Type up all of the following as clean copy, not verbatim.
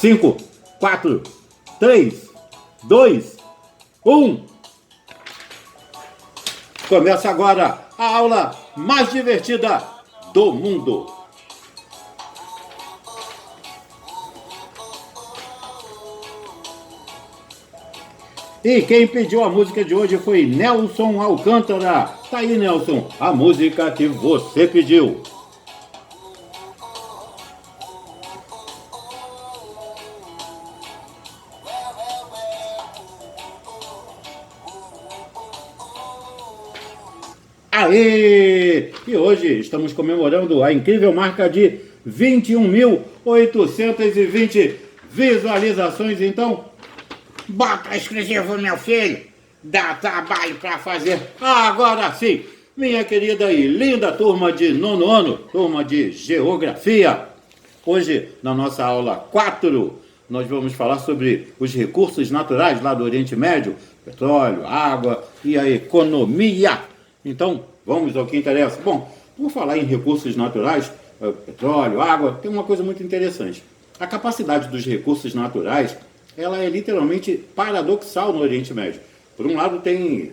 5, 4, 3, 2, 1. Começa agora a aula mais divertida do mundo. E quem pediu a música de hoje foi Nelson Alcântara. Tá aí, Nelson, a música que você pediu. Aê! E hoje estamos comemorando a incrível marca de 21.820 visualizações. Então, bota exclusivo, meu filho. Dá trabalho para fazer. Agora sim, minha querida e linda turma de nono ano, turma de Geografia. Hoje, na nossa aula 4, nós vamos falar sobre os recursos naturais lá do Oriente Médio, petróleo, água e a economia. Então, vamos ao que interessa. Bom, por falar em recursos naturais, petróleo, água, tem uma coisa muito interessante. A capacidade dos recursos naturais, ela é literalmente paradoxal no Oriente Médio. Por um lado, tem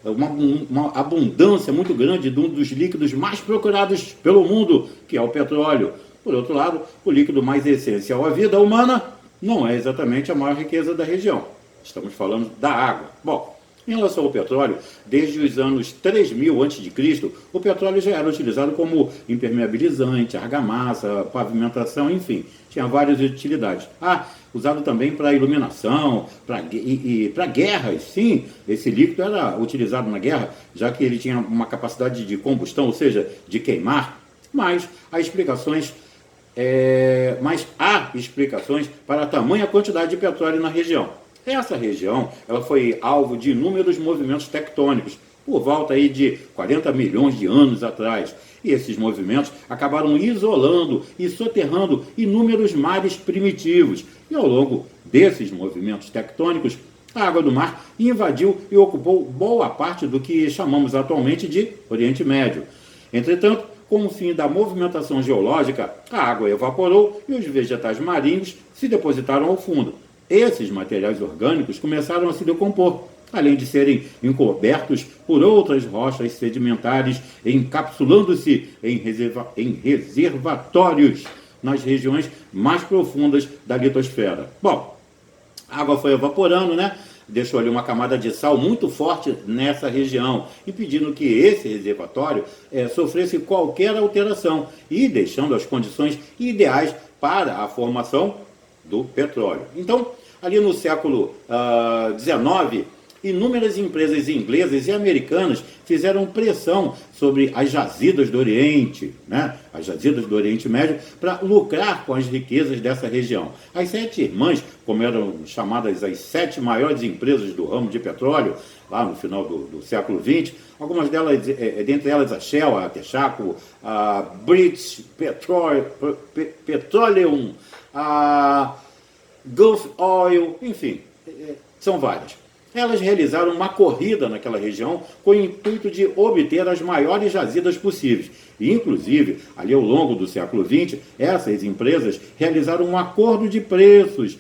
uma abundância muito grande de um dos líquidos mais procurados pelo mundo, que é o petróleo. Por outro lado, o líquido mais essencial à vida humana não é exatamente a maior riqueza da região. Estamos falando da água. Bom, em relação ao petróleo, desde os anos 3000 a.C., o petróleo já era utilizado como impermeabilizante, argamassa, pavimentação, enfim, tinha várias utilidades. Usado também para iluminação, para guerras, sim, esse líquido era utilizado na guerra, já que ele tinha uma capacidade de combustão, ou seja, de queimar, mas há explicações para a tamanha quantidade de petróleo na região. Essa região ela foi alvo de inúmeros movimentos tectônicos, por volta aí de 40 milhões de anos atrás. E esses movimentos acabaram isolando e soterrando inúmeros mares primitivos. E ao longo desses movimentos tectônicos, a água do mar invadiu e ocupou boa parte do que chamamos atualmente de Oriente Médio. Entretanto, com o fim da movimentação geológica, a água evaporou e os vegetais marinhos se depositaram ao fundo. Esses materiais orgânicos começaram a se decompor, além de serem encobertos por outras rochas sedimentares, encapsulando-se em reservatórios nas regiões mais profundas da litosfera. Bom, a água foi evaporando, né? Deixou ali uma camada de sal muito forte nessa região, impedindo que esse reservatório sofresse qualquer alteração e deixando as condições ideais para a formação do petróleo. Então, ali no século XIX, inúmeras empresas inglesas e americanas fizeram pressão sobre as jazidas do Oriente, né? As jazidas do Oriente Médio, para lucrar com as riquezas dessa região. As 7 irmãs, como eram chamadas as 7 maiores empresas do ramo de petróleo, lá no final do século XX, algumas delas, dentre elas a Shell, a Texaco, a British Petroleum, a Gulf Oil, enfim, são várias. Elas realizaram uma corrida naquela região com o intuito de obter as maiores jazidas possíveis. E, inclusive, ali ao longo do século XX, essas empresas realizaram um acordo de preços,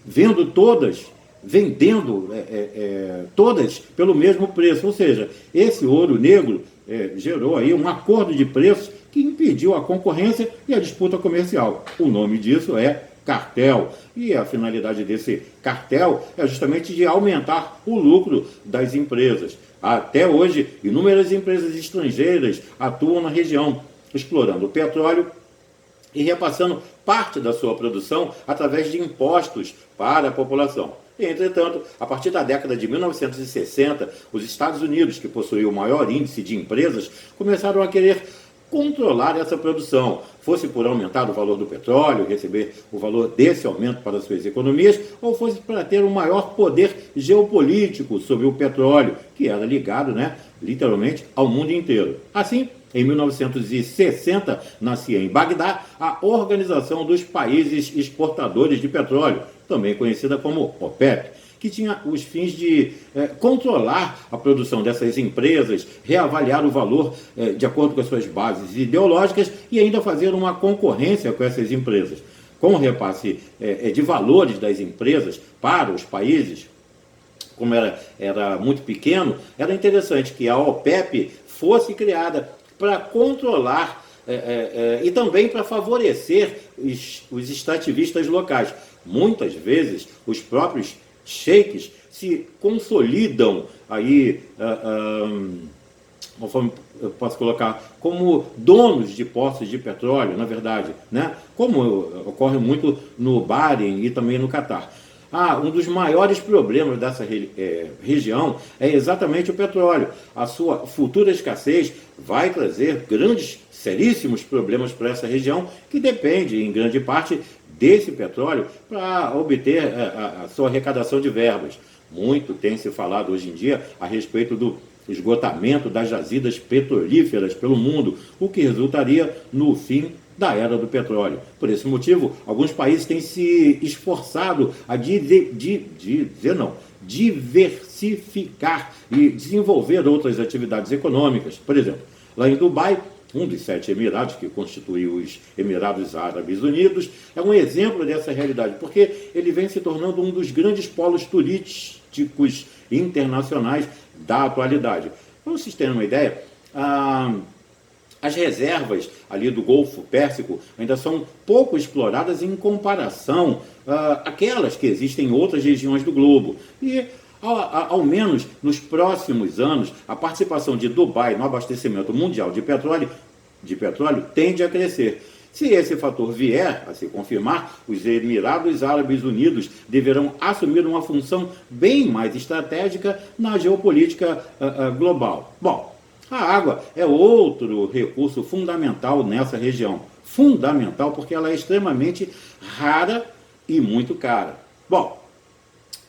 vendendo todas pelo mesmo preço. Ou seja, esse ouro negro gerou aí um acordo de preços que impediu a concorrência e a disputa comercial. O nome disso é cartel. E a finalidade desse cartel é justamente de aumentar o lucro das empresas. Até hoje, inúmeras empresas estrangeiras atuam na região, explorando o petróleo e repassando parte da sua produção através de impostos para a população. Entretanto, a partir da década de 1960, os Estados Unidos, que possuíam o maior índice de empresas, começaram a querer controlar essa produção, fosse por aumentar o valor do petróleo, receber o valor desse aumento para suas economias, ou fosse para ter um maior poder geopolítico sobre o petróleo, que era ligado, literalmente, ao mundo inteiro. Assim, em 1960, nascia em Bagdá a Organização dos Países Exportadores de Petróleo, também conhecida como OPEP, que tinha os fins de controlar a produção dessas empresas, reavaliar o valor de acordo com as suas bases ideológicas e ainda fazer uma concorrência com essas empresas. Com o repasse de valores das empresas para os países, como era muito pequeno, era interessante que a OPEP fosse criada para controlar e também para favorecer os extrativistas locais. Muitas vezes, os próprios sheiks se consolidam aí, conforme eu posso colocar, como donos de poços de petróleo, na verdade, né? Como ocorre muito no Bahrein e também no Catar. Um dos maiores problemas dessa região é exatamente o petróleo. A sua futura escassez vai trazer grandes, seríssimos problemas para essa região, que depende, em grande parte, desse petróleo para obter a sua arrecadação de verbas. Muito tem se falado hoje em dia a respeito do esgotamento das jazidas petrolíferas pelo mundo, o que resultaria no fim da era do petróleo. Por esse motivo, alguns países têm se esforçado a diversificar e desenvolver outras atividades econômicas. Por exemplo, lá em Dubai, um dos 7 Emirados, que constitui os Emirados Árabes Unidos, é um exemplo dessa realidade, porque ele vem se tornando um dos grandes polos turísticos internacionais da atualidade. Para vocês terem uma ideia, as reservas ali do Golfo Pérsico ainda são pouco exploradas em comparação àquelas que existem em outras regiões do globo. E, ao menos nos próximos anos, a participação de Dubai no abastecimento mundial de petróleo tende a crescer. Se esse fator vier a se confirmar, os Emirados Árabes Unidos deverão assumir uma função bem mais estratégica na geopolítica global. Bom, a água é outro recurso fundamental nessa região. Fundamental porque ela é extremamente rara e muito cara. Bom,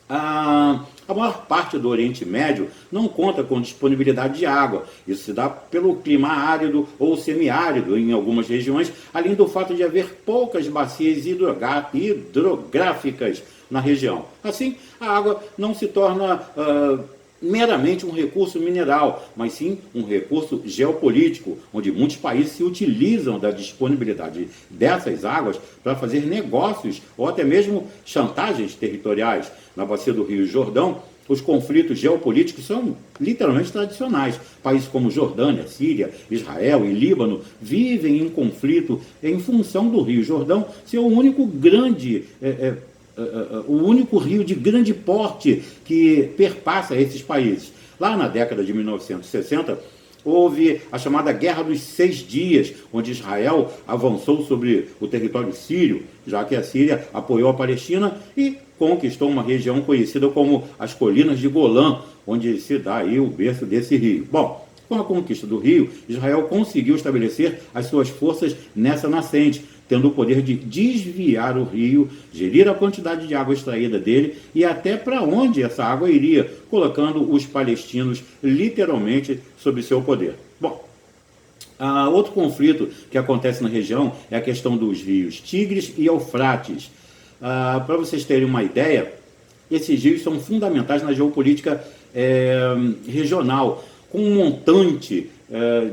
a maior parte do Oriente Médio não conta com disponibilidade de água. Isso se dá pelo clima árido ou semiárido em algumas regiões, além do fato de haver poucas bacias hidrográficas na região. Assim, a água não se torna meramente um recurso mineral, mas sim um recurso geopolítico, onde muitos países se utilizam da disponibilidade dessas águas para fazer negócios ou até mesmo chantagens territoriais. Na bacia do Rio Jordão, os conflitos geopolíticos são literalmente tradicionais. Países como Jordânia, Síria, Israel e Líbano vivem em conflito em função do Rio Jordão ser o único rio de grande porte que perpassa esses países. Lá na década de 1960, houve a chamada Guerra dos 6 Dias, onde Israel avançou sobre o território sírio, já que a Síria apoiou a Palestina e conquistou uma região conhecida como as Colinas de Golã, onde se dá aí o berço desse rio. Bom, com a conquista do rio, Israel conseguiu estabelecer as suas forças nessa nascente, tendo o poder de desviar o rio, gerir a quantidade de água extraída dele e até para onde essa água iria, colocando os palestinos literalmente sob seu poder. Bom, outro conflito que acontece na região é a questão dos rios Tigres e Eufrates. Para vocês terem uma ideia, esses rios são fundamentais na geopolítica regional, com um montante,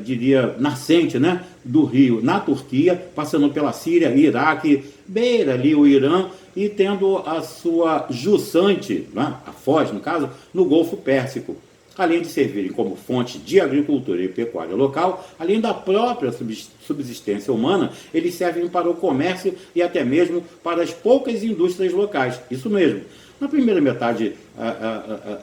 diria, nascente, né, do rio na Turquia, passando pela Síria, Iraque, beira ali o Irã e tendo a sua jussante, né, a Foz, no caso, no Golfo Pérsico. Além de servirem como fonte de agricultura e pecuária local, além da própria subsistência humana, eles servem para o comércio e até mesmo para as poucas indústrias locais. Isso mesmo. Na primeira metade,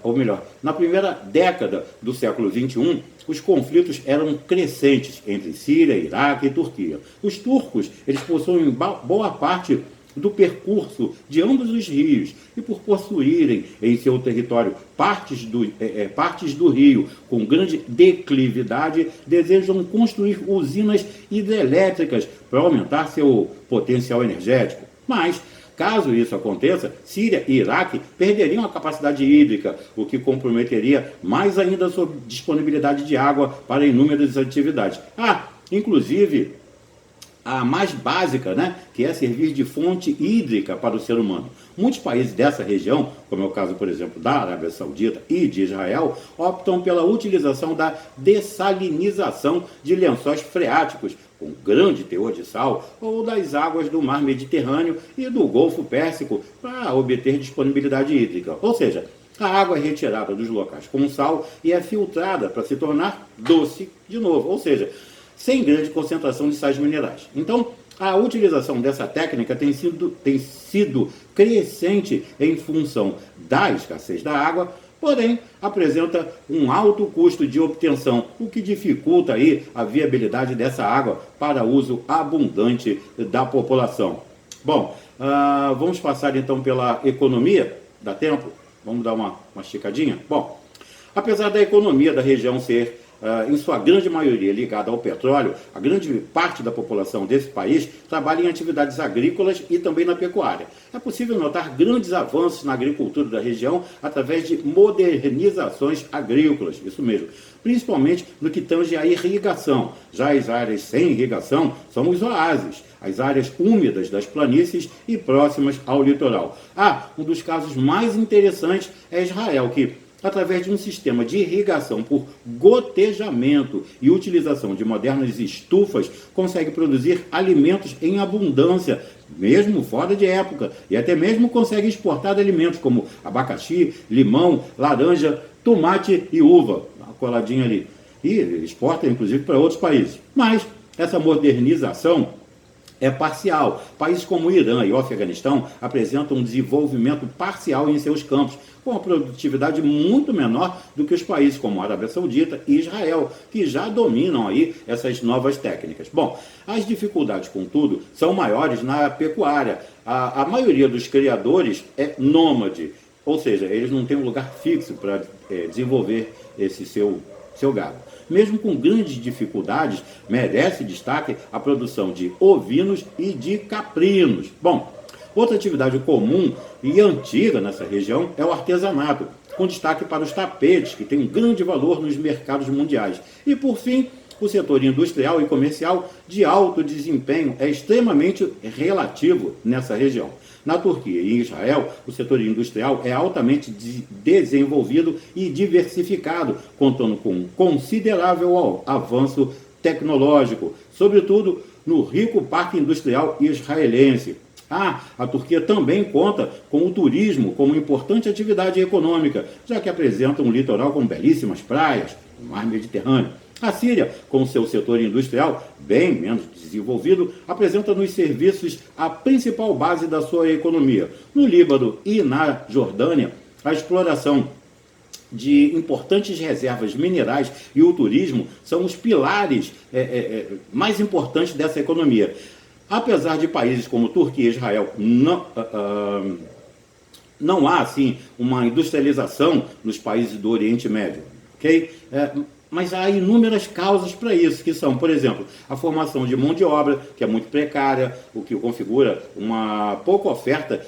ou melhor, na primeira década do século XXI, os conflitos eram crescentes entre Síria, Iraque e Turquia. Os turcos, eles possuem boa parte do percurso de ambos os rios e por possuírem em seu território partes do rio com grande declividade, desejam construir usinas hidrelétricas para aumentar seu potencial energético. Mas, caso isso aconteça, Síria e Iraque perderiam a capacidade hídrica, o que comprometeria mais ainda a sua disponibilidade de água para inúmeras atividades. Inclusive, a mais básica, né, que é servir de fonte hídrica para o ser humano. Muitos países dessa região, como é o caso, por exemplo, da Arábia Saudita e de Israel, optam pela utilização da dessalinização de lençóis freáticos com grande teor de sal ou das águas do mar Mediterrâneo e do Golfo Pérsico para obter disponibilidade hídrica. Ou seja, a água é retirada dos locais com sal e é filtrada para se tornar doce de novo, ou seja, sem grande concentração de sais minerais. Então, a utilização dessa técnica tem sido crescente em função da escassez da água, porém apresenta um alto custo de obtenção, o que dificulta aí a viabilidade dessa água para uso abundante da população. Bom, vamos passar então pela economia. Dá tempo? Vamos dar uma esticadinha? Bom, apesar da economia da região ser em sua grande maioria ligada ao petróleo, a grande parte da população desse país trabalha em atividades agrícolas e também na pecuária. É possível notar grandes avanços na agricultura da região através de modernizações agrícolas, isso mesmo, principalmente no que tange à irrigação. Já as áreas sem irrigação são os oásis, as áreas úmidas das planícies e próximas ao litoral. Um dos casos mais interessantes é Israel, que através de um sistema de irrigação por gotejamento e utilização de modernas estufas, consegue produzir alimentos em abundância, mesmo fora de época, e até mesmo consegue exportar alimentos como abacaxi, limão, laranja, tomate e uva, uma coladinha ali, e exporta inclusive para outros países. Mas essa modernização é parcial. Países como o Irã e o Afeganistão apresentam um desenvolvimento parcial em seus campos, com uma produtividade muito menor do que os países como a Arábia Saudita e Israel, que já dominam aí essas novas técnicas. Bom, as dificuldades, contudo, são maiores na pecuária. A maioria dos criadores é nômade, ou seja, eles não têm um lugar fixo para desenvolver esse seu gado. Mesmo com grandes dificuldades, merece destaque a produção de ovinos e de caprinos. Bom, outra atividade comum e antiga nessa região é o artesanato, com destaque para os tapetes, que tem um grande valor nos mercados mundiais. E, por fim, o setor industrial e comercial de alto desempenho é extremamente relativo nessa região. Na Turquia e em Israel, o setor industrial é altamente desenvolvido e diversificado, contando com um considerável avanço tecnológico, sobretudo no rico parque industrial israelense. A Turquia também conta com o turismo como importante atividade econômica, já que apresenta um litoral com belíssimas praias, o mar Mediterrâneo. A Síria, com seu setor industrial bem menos desenvolvido, apresenta nos serviços a principal base da sua economia. No Líbano e na Jordânia, a exploração de importantes reservas minerais e o turismo são os pilares mais importantes dessa economia. Apesar de países como Turquia e Israel não há assim uma industrialização nos países do Oriente Médio, ok? Mas há inúmeras causas para isso, que são, por exemplo, a formação de mão de obra, que é muito precária, o que configura uma pouca oferta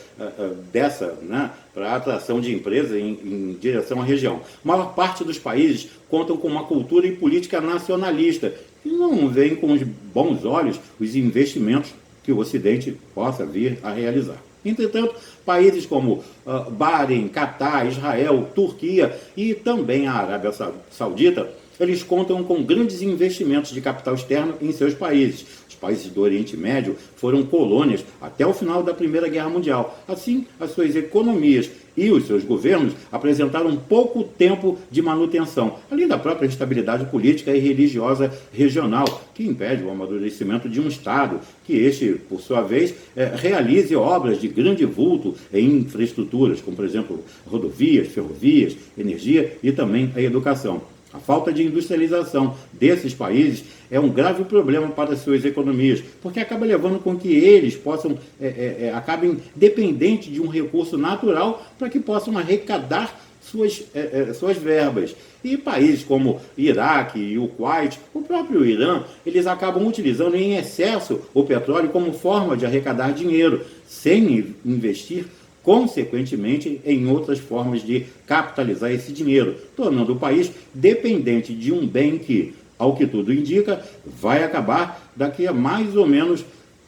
dessa, né, para a atração de empresas em direção à região. A maior parte dos países contam com uma cultura e política nacionalista, que não veem com os bons olhos os investimentos que o Ocidente possa vir a realizar. Entretanto, países como Bahrein, Catar, Israel, Turquia e também a Arábia Saudita, eles contam com grandes investimentos de capital externo em seus países. Os países do Oriente Médio foram colônias até o final da Primeira Guerra Mundial. Assim, as suas economias e os seus governos apresentaram pouco tempo de manutenção, além da própria instabilidade política e religiosa regional, que impede o amadurecimento de um Estado, que este, por sua vez, realize obras de grande vulto em infraestruturas, como, por exemplo, rodovias, ferrovias, energia e também a educação. A falta de industrialização desses países é um grave problema para as suas economias, porque acaba levando com que eles acabem dependentes de um recurso natural para que possam arrecadar suas verbas. E países como Iraque e o Kuwait, o próprio Irã, eles acabam utilizando em excesso o petróleo como forma de arrecadar dinheiro, sem investir consequentemente em outras formas de capitalizar esse dinheiro, tornando o país dependente de um bem que ao que tudo indica, vai acabar daqui a mais ou menos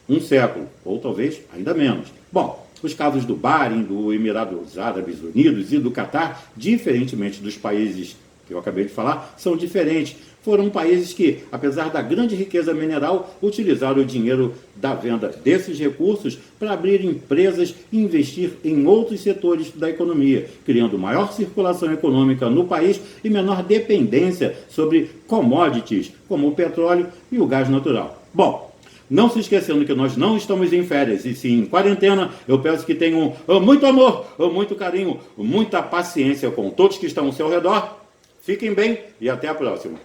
um século, ou talvez ainda menos. Bom, os casos do Bahrein, do Emirados Árabes Unidos e do Catar, diferentemente dos países que eu acabei de falar, são diferentes. Foram países que, apesar da grande riqueza mineral, utilizaram o dinheiro da venda desses recursos para abrir empresas e investir em outros setores da economia, criando maior circulação econômica no país e menor dependência sobre commodities, como o petróleo e o gás natural. Bom, não se esquecendo que nós não estamos em férias, e sim em quarentena, eu peço que tenham muito amor, muito carinho, muita paciência com todos que estão ao seu redor. Fiquem bem e até a próxima.